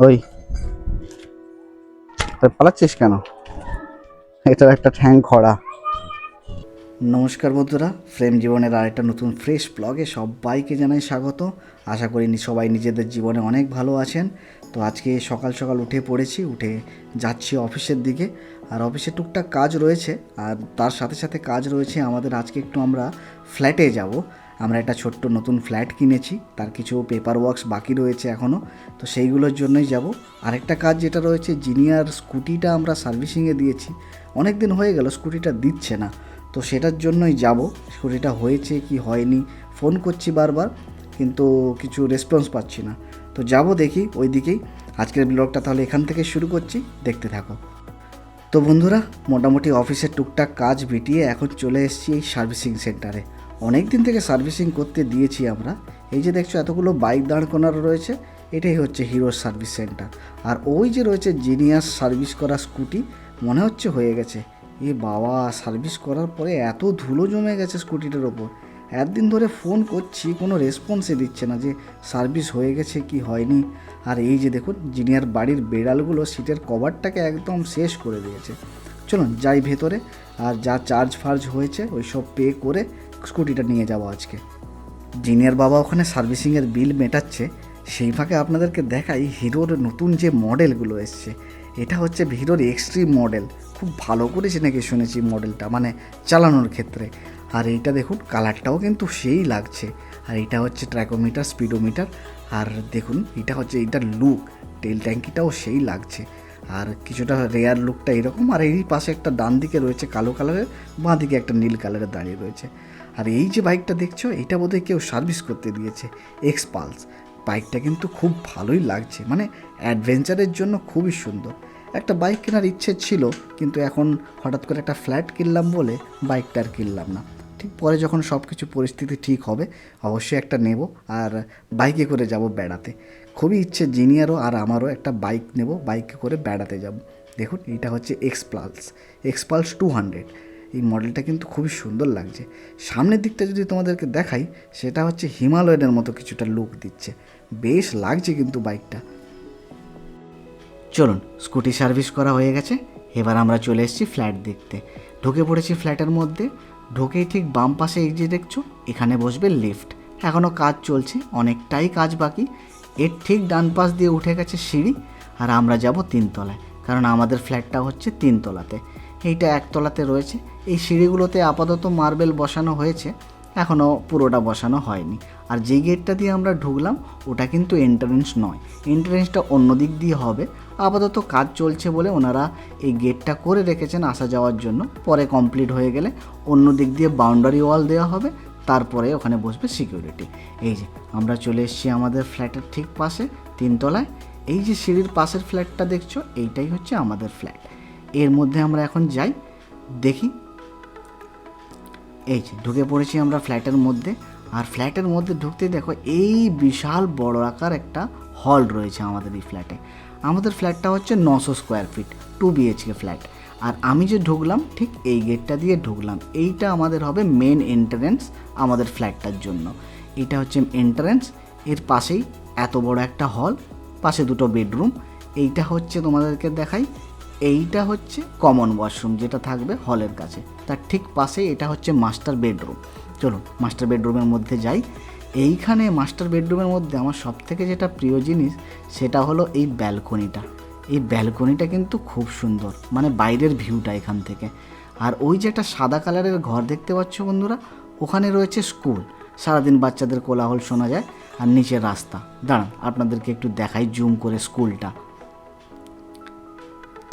ওই তুই পালাচ্ছিস কেন? এটার একটা ঠ্যাং খড়া। নমস্কার বন্ধুরা, ফ্রেম জীবনের আরেকটা নতুন ফ্রেশ ব্লগে সবাইকে জানাই স্বাগত। আশা করি সবাই নিজেদের জীবনে অনেক ভালো আছেন। তো আজকে সকাল সকাল উঠে পড়েছি, উঠে যাচ্ছি অফিসের দিকে। আর অফিসে টুকটাক কাজ রয়েছে, আর তার সাথে সাথে কাজ রয়েছে আমাদের আজকে একটু আমরা ফ্ল্যাটে যাব। আমরা একটা ছোট্ট নতুন ফ্ল্যাট কিনেছি, তার কিছু পেপার ওয়ার্কস বাকি রয়েছে এখনও, তো সেইগুলোর জন্যই যাব। আরেকটা কাজ যেটা রয়েছে, জিনিয়ার স্কুটিটা আমরা সার্ভিসিংয়ে দিয়েছি, অনেক দিন হয়ে গেল স্কুটিটা দিচ্ছে না, তো সেটার জন্যই যাব। স্কুটিটা হয়েছে কি হয়নি ফোন করছি বারবার, কিন্তু কিছু রেসপন্স পাচ্ছি না। তো যাব দেখি ওই দিকেই। আজকের ব্লগটা তাহলে এখান থেকে শুরু করছি, দেখতে থাকো। তো বন্ধুরা, মোটামুটি অফিসের টুকটাক কাজ মিটিয়ে এখন চলে এসেছি এই সার্ভিসিং সেন্টারে। অনেক দিন থেকে সার্ভিসিং করতে দিয়েছি আমরা। এই যে দেখছো এতগুলো বাইক দাঁড় করানো রয়েছে, এটাই হচ্ছে হিরোর সার্ভিস সেন্টার। আর ওই যে রয়েছে জিনিয়াস সার্ভিস করা স্কুটি, মনে হচ্ছে হয়ে গেছে। এ বাবা, সার্ভিস করার পরে এত ধুলো জমে গেছে স্কুটিটার ওপর। একদিন ধরে ফোন করছি, কোনো রেসপন্সই দিচ্ছে না যে সার্ভিস হয়ে গেছে কি হয়নি। আর এই যে দেখুন, জিনিয়ার বাড়ির বেড়ালগুলো সিটের কভারটাকে একদম শেষ করে দিয়েছে। চলুন যাই ভেতরে, আর যা চার্জ ফার্জ হয়েছে ওই সব পে করে স্কুটিটা নিয়ে যাবো আজকে। জিনিয়ার বাবা ওখানে সার্ভিসিংয়ের বিল মেটাচ্ছে, সেই ফাঁকে আপনাদেরকে দেখাই হিরোর নতুন যে মডেলগুলো এসছে। এটা হচ্ছে হিরোর এক্সট্রিম মডেল, খুব ভালো করেছে নাকি শুনেছি মডেলটা, মানে চালানোর ক্ষেত্রে। আর এইটা দেখুন, কালারটাও কিন্তু সেই লাগছে। আর এটা হচ্ছে ট্র্যাকোমিটার, স্পিডোমিটার। আর দেখুন এটা হচ্ছে এইটার লুক, টেল ট্যাঙ্কিটাও সেই লাগছে। আর কিছুটা রেয়ার লুকটা এরকম। আর এই পাশে একটা ডান দিকে রয়েছে কালো কালারের, বাঁ দিকে একটা নীল কালারের দাঁড়িয়ে রয়েছে। আর এই যে বাইকটা দেখছো, এটা বোধহয় কেউ সার্ভিস করতে দিয়েছে, এক্সপালস। বাইকটা কিন্তু খুব ভালোই লাগছে, মানে অ্যাডভেঞ্চারের জন্য খুবই সুন্দর। একটা বাইক কেনার ইচ্ছে ছিল, কিন্তু এখন হঠাৎ করে একটা ফ্ল্যাট কিনলাম বলে বাইকটা আর কিনলাম না। ঠিক পরে যখন সব কিছু পরিস্থিতি ঠিক হবে অবশ্যই একটা নেব, আর বাইকে করে যাব বেড়াতে। খুবই ইচ্ছে জিনিয়ারও আর আমারও একটা বাইক নেব, বাইকে করে বেড়াতে যাব। দেখুন এটা হচ্ছে এক্সপালস 200। এই মডেলটা কিন্তু খুবই সুন্দর লাগছে। সামনের দিকটা যদি তোমাদেরকে দেখাই, সেটা হচ্ছে হিমালয়ানের মতো কিছুটা লুক দিচ্ছে, বেশ লাগছে কিন্তু বাইকটা। চলুন, স্কুটি সার্ভিস করা হয়ে গেছে, এবার আমরা চলে এসেছি ফ্ল্যাট দেখতে। ঢুকে পড়েছি ফ্ল্যাটের মধ্যে। ঢুকেই ঠিক বাম পাশে এই যে দেখছো, এখানে বসবে লিফট। এখনও কাজ চলছে, অনেকটাই কাজ বাকি। এর ঠিক ডান পাশ দিয়ে উঠে গেছে সিঁড়ি, আর আমরা যাব তিনতলায়, কারণ আমাদের ফ্ল্যাটটা হচ্ছে তিনতলাতে, এইটা একতলাতে রয়েছে। এই সিঁড়িগুলোতে আপাতত মার্বেল বসানো হয়েছে, এখনও পুরোটা বসানো হয়নি। আর যে গেটটা দিয়ে আমরা ঢুকলাম ওটা কিন্তু এন্ট্রান্স নয়, এন্ট্রান্সটা অন্য দিক দিয়ে হবে। আপাতত কাজ চলছে বলে ওনারা এই গেটটা করে রেখেছেন আসা যাওয়ার জন্য। পরে কমপ্লিট হয়ে গেলে অন্য দিক দিয়ে বাউন্ডারি ওয়াল দেওয়া হবে, তারপরে ওখানে বসবে সিকিউরিটি। এই যে আমরা চলে এসেছি আমাদের ফ্ল্যাটের ঠিক পাশে, তিনতলায়। এই যে সিঁড়ির পাশের ফ্ল্যাটটা দেখছো, এইটাই হচ্ছে আমাদের ফ্ল্যাট। এর মধ্যে আমরা এখন যাই, দেখি। এই যে ঢুকে পড়েছি আমরা ফ্ল্যাটের মধ্যে। আর ফ্ল্যাটের মধ্যে ঢুকতে দেখো, এই বিশাল বড় আকার একটা হল রয়েছে আমাদের এই ফ্ল্যাটে। আমাদের ফ্ল্যাটটা হচ্ছে 900 স্কোয়ার ফিট, 2 বিএইচকে ফ্ল্যাট। আর আমি যে ঢুকলাম ঠিক এই গেটটা দিয়ে ঢুকলাম, এইটা আমাদের হবে মেন এন্ট্রান্স আমাদের ফ্ল্যাটটার জন্য। এটা হচ্ছে এন্ট্রান্স, এর পাশেই এত বড় একটা হল, পাশে দুটো বেডরুম। এইটা হচ্ছে তোমাদেরকে দেখাই, এইটা হচ্ছে কমন ওয়াশরুম যেটা থাকবে হলের কাছে, তার ঠিক পাশেই এটা হচ্ছে মাস্টার বেডরুম। চলুন মাস্টার বেডরুমের মধ্যে যাই। এইখানে মাস্টার বেডরুমের মধ্যে আমার সবথেকে যেটা প্রিয় জিনিস, সেটা হলো এই ব্যালকনিটা। এই ব্যালকনিটা কিন্তু খুব সুন্দর, মানে বাইরের ভিউটা এখান থেকে। আর ওই যে একটা সাদা কালারের ঘর দেখতে পাচ্ছ বন্ধুরা, ওখানে রয়েছে স্কুল। সারাদিন বাচ্চাদের কোলাহল শোনা যায়। আর নিচে রাস্তা, দাঁড়ান আপনাদেরকে একটু দেখাই জুম করে স্কুলটা।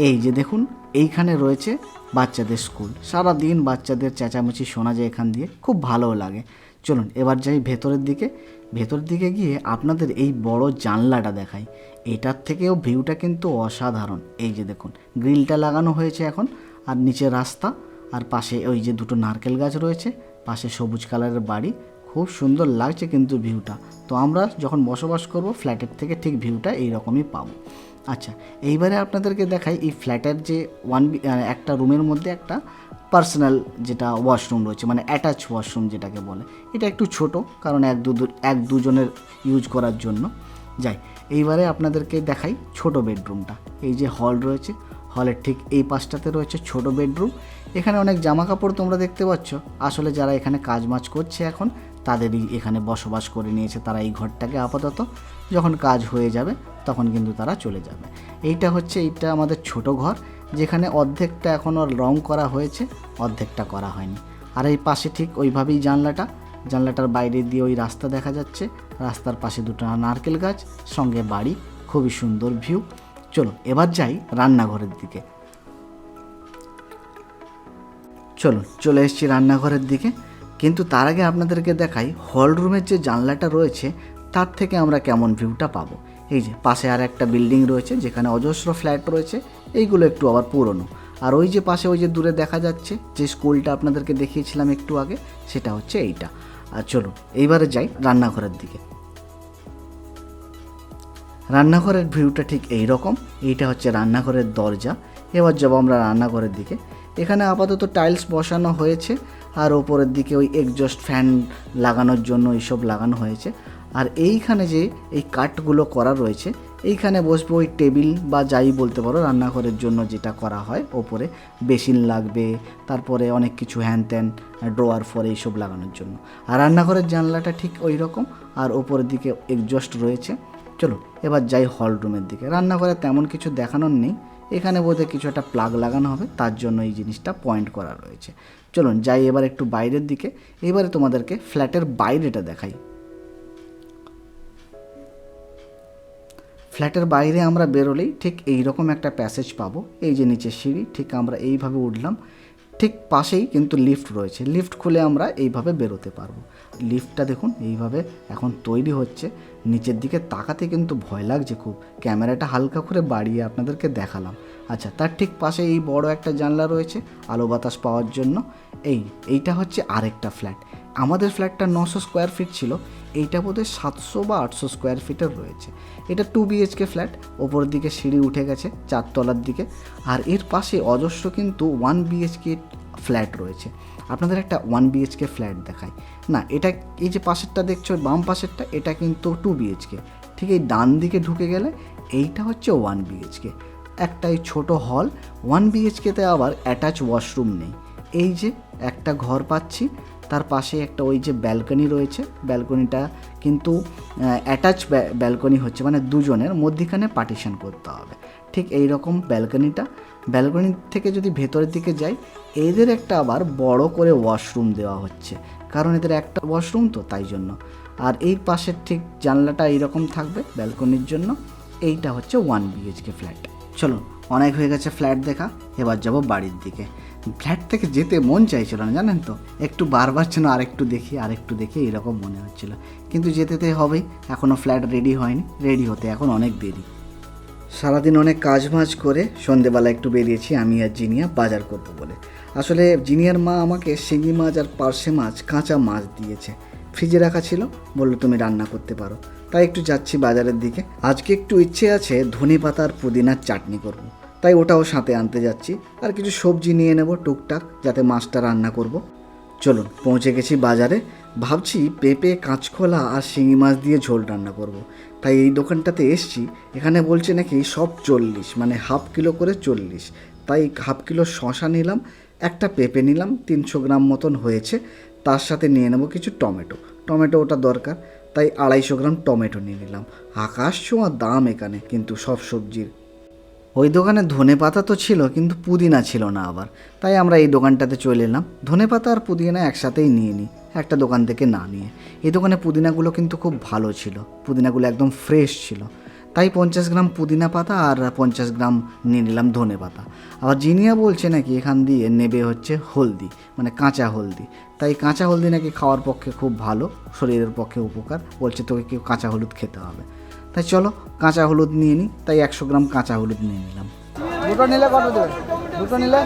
এই যে দেখুন, এইখানে রয়েছে বাচ্চাদের স্কুল। সারা দিন বাচ্চাদের চেঁচামেচি শোনা যায় এখান দিয়ে, খুব ভালোও লাগে। চলুন এবার যাই ভেতরের দিকে। ভেতর দিকে গিয়ে আপনাদের এই বড় জানলাটা দেখাই। এটার থেকেও ভিউটা কিন্তু অসাধারণ। এই যে দেখুন, গ্রিলটা লাগানো হয়েছে এখন, আর নিচে রাস্তা, আর পাশে ওই যে দুটো নারকেল গাছ রয়েছে, পাশে সবুজ কালারের বাড়ি। খুব সুন্দর লাগছে কিন্তু ভিউটা। তো আমরা যখন বসবাস করব ফ্ল্যাটের থেকে ঠিক ভিউটা এইরকমই পাবো। আচ্ছা, এইবারে আপনাদেরকে দেখাই এই ফ্ল্যাটের যে একটা রুমের মধ্যে একটা পার্সোনাল যেটা ওয়াশরুম রয়েছে, মানে অ্যাটাচ ওয়াশরুম যেটাকে বলে। এটা একটু ছোট, কারণ এক দুজনের ইউজ করার জন্য। যাই, এইবারে আপনাদেরকে দেখাই ছোট বেডরুমটা। এই যে হল রয়েছে, হলের ঠিক এই পাশটাতে রয়েছে ছোট বেডরুম। এখানে অনেক জামা কাপড় তোমরা দেখতে পাচ্ছ, আসলে যারা এখানে কাজ মাজ করছে এখন তাদেরই এখানে বসবাস করে নিয়েছে তারা এই ঘরটাকে আপাতত। যখন কাজ হয়ে যাবে তখন কিন্তু তারা চলে যাবে। এইটা আমাদের ছোট ঘর, যেখানে অর্ধেকটা এখনও রং করা হয়েছে, অর্ধেকটা করা হয়নি। আর এই পাশে ঠিক ওইভাবেই জানলাটার বাইরে দিয়ে ওই রাস্তা দেখা যাচ্ছে, রাস্তার পাশে দুটো নারকেল গাছ, সঙ্গে বাড়ি, খুবই সুন্দর ভিউ। চলো এবার যাই রান্নাঘরের দিকে। চলে এসেছি রান্নাঘরের দিকে, কিন্তু তার আগে আপনাদেরকে দেখাই হল রুমের যে জানলাটা রয়েছে তার থেকে আমরা কেমন ভিউটা পাবো। এই যে পাশে আর একটা বিল্ডিং রয়েছে যেখানে অজস্র ফ্ল্যাট রয়েছে, এইগুলো একটু আবার পুরনো। আর ওই যে পাশে ওই যে দূরে দেখা যাচ্ছে যে স্কুলটা আপনাদেরকে দেখিয়েছিলাম একটু আগে, সেটা হচ্ছে এইটা। আর চলুন এইবারে যাই রান্নাঘরের দিকে। রান্নাঘরের ভিউটা ঠিক এই রকম। এইটা হচ্ছে রান্নাঘরের দরজা। এবার যাবো আমরা রান্নাঘরের দিকে। এখানে আপাতত টাইলস বসানো হয়েছে, আর ওপরের দিকে ওই এক্সজস্ট ফ্যান লাগানোর জন্য এইসব লাগানো হয়েছে। আর এইখানে যে এই কাঠগুলো করা রয়েছে, এইখানে বসবো ওই টেবিল বা যাই বলতে পারো রান্নাঘরের জন্য যেটা করা হয়। ওপরে বেসিন লাগবে, তারপরে অনেক কিছু হ্যান ত্যান ড্রয়ার ফর এইসব লাগানোর জন্য। আর রান্নাঘরের জানলাটা ঠিক ওই রকম, আর ওপরের দিকে এক্সজস্ট রয়েছে। চলো এবার যাই হল রুমের দিকে। রান্নাঘরে তেমন কিছু দেখানোর নেই, এখানে বোধহয় কিছু একটা প্লাগ লাগানো হবে, তার জন্য এই জিনিসটা পয়েন্ট করা রয়েছে। চলুন যাই এবার একটু বাইরের দিকে। এবারে তোমাদেরকে ফ্ল্যাটের বাইরেটা দেখাই। ফ্ল্যাটের বাইরে আমরা বেরোলেই ঠিক এই রকম একটা প্যাসেজ পাবো। এই যে নিচে সিঁড়ি, ঠিক আমরা এইভাবে উঠলাম, ঠিক পাশেই কিন্তু লিফট রয়েছে। লিফট খুলে আমরা এইভাবে বেরোতে পারবো। লিফটটা দেখুন এইভাবে এখন তৈরি হচ্ছে। নিচের দিকে তাকাতে কিন্তু ভয় লাগছে খুব, ক্যামেরাটা হালকা করে বাড়িয়ে আপনাদেরকে দেখালাম। আচ্ছা, তার ঠিক পাশে এই বড় একটা জানলা রয়েছে আলো বাতাস পাওয়ার জন্য। এইটা হচ্ছে আরেকটা ফ্ল্যাট। আমাদের ফ্ল্যাটটা 900 স্কোয়ার ফিট ছিল, এইটা বোধহয় 700 বা 800 স্কোয়ার ফিটের রয়েছে। এটা 2 BHK ফ্ল্যাট। ওপরের দিকে সিঁড়ি উঠে গেছে 4 তলার দিকে। আর এর পাশে অজস্র কিন্তু 1 BHK ফ্ল্যাট রয়েছে। আপনাদের একটা 1 BHK ফ্ল্যাট দেখায় না, এটা এই যে পাশেরটা দেখছো বাম পাশেরটা, এটা কিন্তু 2 BHK। ঠিক এই ডান দিকে ঢুকে গেলে এইটা হচ্ছে 1 BHK। একটা এই ছোটো হল, 1 BHKতে আবার অ্যাটাচ ওয়াশরুম নেই। এই যে একটা ঘর পাচ্ছি, তার পাশে একটা ওই যে ব্যালকনি রয়েছে, ব্যালকনিটা কিন্তু অ্যাটাচ ব্যালকনি হচ্ছে, মানে দুজনের মধ্যিখানে পার্টিশন করতে হবে। ঠিক এই রকম ব্যালকনি থেকে যদি ভেতরের দিকে যাই, এদের একটা আবার বড় করে ওয়াশরুম দেওয়া হচ্ছে, কারণ এদের একটা ওয়াশরুম তো, তাই জন্য। আর এই পাশের ঠিক জানলাটা এইরকম থাকবে ব্যালকনির জন্য। এইটা হচ্ছে 1 BHK ফ্ল্যাট। চলুন অনেক হয়ে গেছে ফ্ল্যাট দেখা, এবার যাব বাড়ির দিকে। ফ্ল্যাট থেকে যেতে মন চাইছিল না জানেন তো, একটু বারবার যেন আরেকটু দেখি এরকম মনে হচ্ছিল, কিন্তু যেতে হবেই। এখনও ফ্ল্যাট রেডি হয়নি, রেডি হতে এখন অনেক দেরি। সারাদিন অনেক কাজ মাজ করে সন্ধেবেলা একটু বেরিয়েছি আমি আর জিনিয়া বাজার করবো বলে। আসলে জিনিয়ার মা আমাকে শিঙি মাছ আর পার্শে মাছ, কাঁচা মাছ দিয়েছে, ফ্রিজে রাখা ছিল, বললো তুমি রান্না করতে পারো। তাই একটু যাচ্ছি বাজারের দিকে। আজকে একটু ইচ্ছে আছে ধনেপাতা আর পুদিনার চাটনি করব, তাই ওটাও সাথে আনতে যাচ্ছি। আর কিছু সবজি নিয়ে নেব টুকটাক, যাতে মাছটা রান্না করব। চলুন পৌঁছে গেছি বাজারে। ভাবছি পেঁপে, কাঁচকলা আর শিঙি মাছ দিয়ে ঝোল রান্না করব। তাই এই দোকানটাতে এসছি। এখানে বলছে নাকি সব 40, মানে হাফ কিলো করে 40। তাই হাফ কিলো শশা নিলাম, একটা পেঁপে নিলাম 300 গ্রাম মতন হয়েছে, তার সাথে নিয়ে নেব কিছু টমেটো ওটা দরকার, তাই 250 গ্রাম টমেটো নিয়ে নিলাম। আকাশ ছোঁয়া দাম এখানে কিন্তু সব সবজির। ওই দোকানে ধনেপাতা তো ছিল, কিন্তু পুদিনা ছিল না আবার, তাই আমরা এই দোকানটাতে চলে এলাম। ধনেপাতা আর পুদিনা একসাথেই নিয়ে নিই, একটা দোকান থেকে না নিয়ে। এই দোকানে পুদিনাগুলো কিন্তু খুব ভালো ছিল, পুদিনাগুলো একদম ফ্রেশ ছিল। তাই 50 গ্রাম পুদিনা পাতা আর 50 গ্রাম নিয়ে নিলাম ধনেপাতা। আবার জিনিয়া বলছে নাকি এখান দিয়ে নেবে হচ্ছে হলদি, মানে কাঁচা হলদি। তাই কাঁচা হলদি নাকি খাওয়ার পক্ষে খুব ভালো, শরীরের পক্ষে উপকার, বলছে তোকে কেউ কাঁচা হলুদ খেতে হবে। তাই চলো কাঁচা হলুদ নিয়ে নিই, তাই 100 গ্রাম কাঁচা হলুদ নিয়ে নিলাম। দুটো নিলে কত দেবে? দুটো নিলে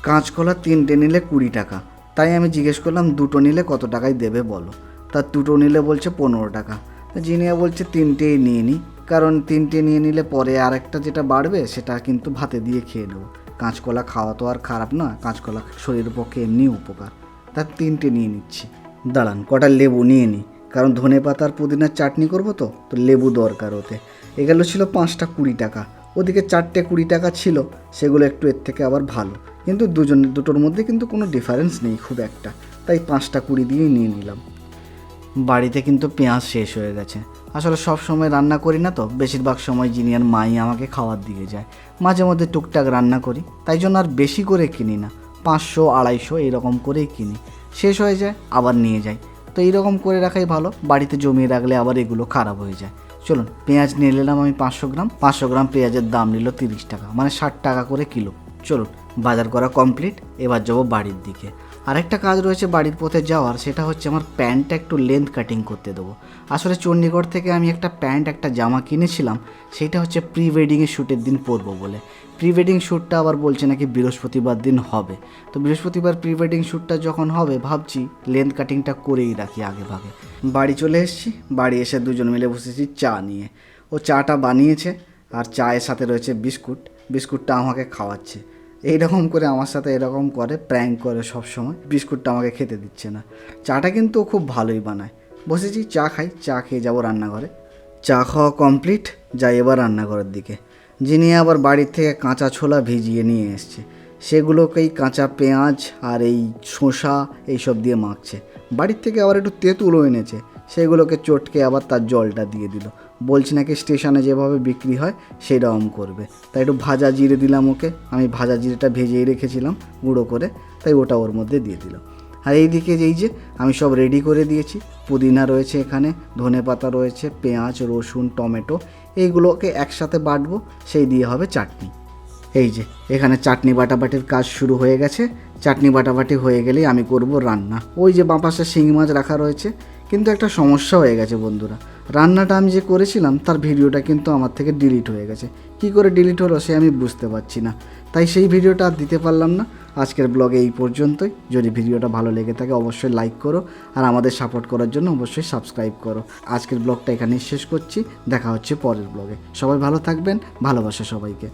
কাঁচকলা 3টে নিলে 20 টাকা। তাই আমি জিজ্ঞেস করলাম দুটো নিলে কত টাকায় দেবে বলো। তার দুটো নিলে বলছে 15 টাকা। জিনিয়া বলছে 3টেই নিয়ে নিই, কারণ 3টে নিয়ে নিলে পরে আরেকটা যেটা বাড়বে সেটা কিন্তু ভাতে দিয়ে খেয়ে নেবো। কাঁচকলা খাওয়া তো আর খারাপ না, কাঁচকলা শরীরের পক্ষে এমনি উপকার, তার 3টে নিয়ে নিচ্ছি। দাঁড়ান কটা লেবু নিয়ে নিই, কারণ ধনে পাতা আর পুদিনার চাটনি করবো তো লেবু দরকার ওতে। এগুলো ছিল 5টা 20 টাকা, ওদিকে 4টে 20 টাকা ছিল, সেগুলো একটু এর থেকে আবার ভালো, কিন্তু দুটোর মধ্যে কিন্তু কোনো ডিফারেন্স নেই খুব একটা, তাই 5টা 20 দিয়েই নিয়ে নিলাম। বাড়িতে কিন্তু পেঁয়াজ শেষ হয়ে গেছে। আসলে সব সময় রান্না করি না তো, বেশিরভাগ সময় জিনিয়ার মাই আমাকে খাওয়ার দিয়ে যায়, মাঝে মধ্যে টুকটাক রান্না করি, তাই জন্য আর বেশি করে কিনি না, 500 250 এইরকম করেই কিনি। শেষ হয়ে যায় আবার নিয়ে যাই, তো এইরকম করে রাখাই ভালো, বাড়িতে জমিয়ে রাখলে আবার এগুলো খারাপ হয়ে যায়। চলুন পেঁয়াজ নিয়ে নিলাম আমি 500 গ্রাম পেঁয়াজের দাম নিল 30 টাকা, মানে 60 টাকা করে কিলো। চলুন বাজার করা কমপ্লিট, এবার যাবো বাড়ির দিকে। আরেকটা কাজ রয়েছে বাড়ির পথে যাওয়ার, সেটা হচ্ছে আমার প্যান্টটা একটু লেন্থ কাটিং করতে দেবো। আসলে চণ্ডীগড় থেকে আমি একটা প্যান্ট একটা জামা কিনেছিলাম, সেটা হচ্ছে প্রি ওয়েডিংয়ের শ্যুটের দিন পরবো বলে। প্রি ওয়েডিং শ্যুটটা আবার বলছে নাকি বৃহস্পতিবার দিন হবে, তো বৃহস্পতিবার প্রি ওয়েডিং শ্যুটটা যখন হবে ভাবছি লেন্থ কাটিংটা করেই রাখি আগে ভাগে। বাড়ি চলে এসেছি, বাড়ি এসে দুজন মিলে বসেছি চা নিয়ে। ও চাটা বানিয়েছে আর চায়ের সাথে রয়েছে বিস্কুট, বিস্কুটটা আমাকে খাওয়াচ্ছে। এইরকম করে আমার সাথে এরকম করে প্র্যাঙ্ক করে সব সময়, বিস্কুটটা আমাকে খেতে দিচ্ছে না। চাটা কিন্তু ও খুব ভালোই বানায়। বসেছি চা খাই, চা খেয়ে যাবো রান্নাঘরে। চা খাওয়া কমপ্লিট, যাই এবার রান্নাঘরের দিকে। যিনি আবার বাড়ির থেকে কাঁচা ছোলা ভিজিয়ে নিয়ে এসছে, সেগুলোকেই কাঁচা পেঁয়াজ আর এই শসা এইসব দিয়ে মাখছে। বাড়ির থেকে আবার একটু তেঁতুলও এনেছে, সেগুলোকে চটকে আবার তার জলটা দিয়ে দিল। বলছি নাকি স্টেশনে যেভাবে বিক্রি হয় সেই রকম করবে, তাই একটু ভাজা জিরে দিলাম ওকে। আমি ভাজা জিরেটা ভেজেই রেখেছিলাম গুঁড়ো করে, তাই ওটা ওর মধ্যে দিয়ে দিলাম। আর এইদিকে এই যে আমি সব রেডি করে দিয়েছি, পুদিনা রয়েছে এখানে, ধনে পাতা রয়েছে, পেঁয়াজ রসুন টমেটো, এইগুলোকে একসাথে বাটবো, সেই দিয়ে হবে চাটনি। এই যে এখানে চাটনি বাটাবাটির কাজ শুরু হয়ে গেছে। চাটনি বাটাবাটি হয়ে গেলেই আমি করব রান্না। ওই যে বাঁ পাশে শিঙি মাছ রাখা রয়েছে, কিন্তু একটা সমস্যা হয়ে গেছে বন্ধুরা, রান্নাটা আমি যে করেছিলাম তার ভিডিওটা কিন্তু আমার থেকে ডিলিট হয়ে গেছে। কি করে ডিলিট হলো সে আমি বুঝতে পারছি না, তাই সেই ভিডিওটা আর দিতে পারলাম না। আজকের ব্লগে এই পর্যন্তই। যদি ভিডিওটা ভালো লেগে থাকে অবশ্যই লাইক করো, আর আমাদের সাপোর্ট করার জন্য অবশ্যই সাবস্ক্রাইব করো। আজকের ব্লগটা এখানেই শেষ করছি, দেখা হচ্ছে পরের ব্লগে। সবাই ভালো থাকবেন, ভালোবাসা সবাইকে।